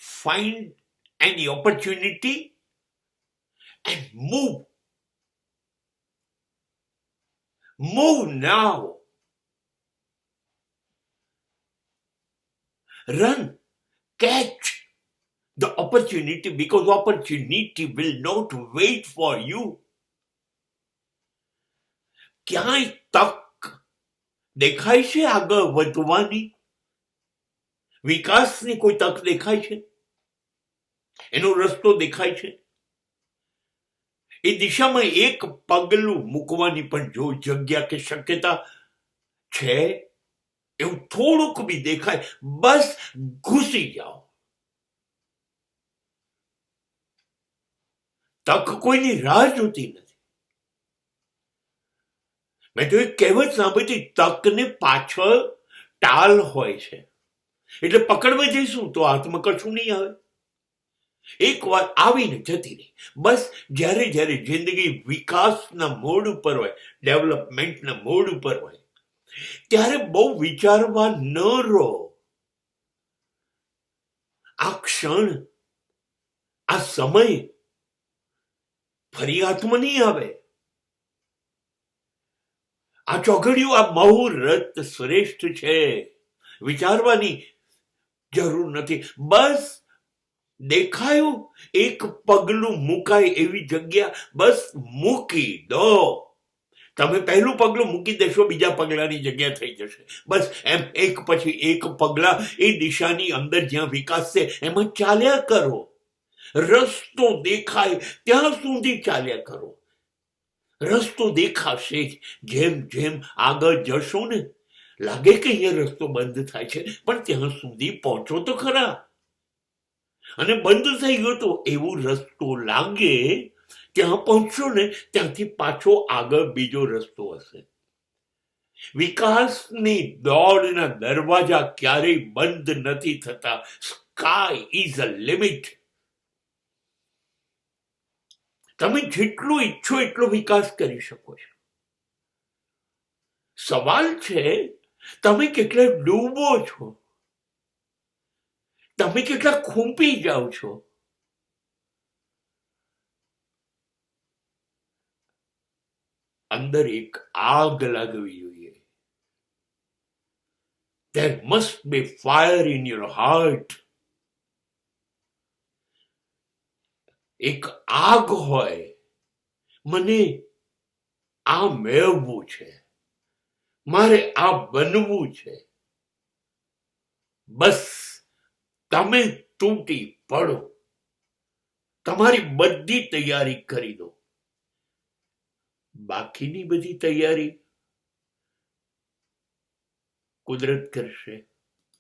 find any opportunity and move. Move now. Run, catch the opportunity, because opportunity will not wait for you. ક્યાંય તક દેખાય છે આગળ વધવાની? વિકાસની કોઈ તક દેખાય છે? એનો રસ્તો દેખાય છે? એ દિશામાં એક પગલું મૂકવાની પણ જો જગ્યા કે શક્યતા છે, એવું થોડુંક બી દેખાય, બસ ઘૂસી જાઓ. તક કોઈની રાહ જોતી નથી. મેં તો એક કહેવત સાંભળી, તકને પાછળ ટાલ હોય છે, એટલે પકડવા જઈશું તો હાથમાં કશું નહીં આવે. એક વાર આવીને જતી રહી. બસ જ્યારે જ્યારે જિંદગી વિકાસના મોડ ઉપર હોય, ડેવલપમેન્ટના મોડ ઉપર હોય, ત્યારે બહુ વિચારવા ન રહો. આ ક્ષણ, આ સમય ફરી હાથમાં નહીં આવે. આ ચોઘડિયું, આ મુહૂર્ત શ્રેષ્ઠ છે. વિચારવાની જરૂર નથી. બસ દેખાયું એક પગલું મુકાય એવી જગ્યા, બસ મૂકી દો. તમે પહેલું પગલું મૂકી દેશો, બીજા પગલાની જગ્યા થઈ જશે. બસ એમ એક પછી એક પગલા એ દિશાની અંદર જ્યાં વિકાસ છે એમાં ચાલ્યા કરો. રસ્તો દેખાય ત્યાં સુધી ચાલ્યા કરો. રસ્તો દેખાશે જ. જેમ જેમ આગળ જશો ને, લાગે કે અહીંયા રસ્તો બંધ થાય છે, પણ ત્યાં સુધી પહોંચો તો ખરા. અને બંધ થઈ ગયો તો એવું રસ્તો લાગે, ત્યાં પહોંચશો ને ત્યાંથી પાછો આગળ બીજો રસ્તો હશે. વિકાસની દોડના દરવાજા ક્યારેય બંધ નથી થતા. Sky is a limit. તમે જેટલું ઈચ્છો એટલો વિકાસ કરી શકો છો. સવાલ છે, તમે કેટલા ડૂબો છો? તમે કેટલા ખૂંપી જાઓ છો? અંદર એક આગ લાગવી જોઈએ. There must be fire in your heart. એક આગ હોય, મને આ મેળવવું છે, મારે આ બનવું છે. બસ તમે તૂટી પડો, તમારી બધી તૈયારી કરી દો. બાકીની બધી તૈયારી કુદરત કરશે.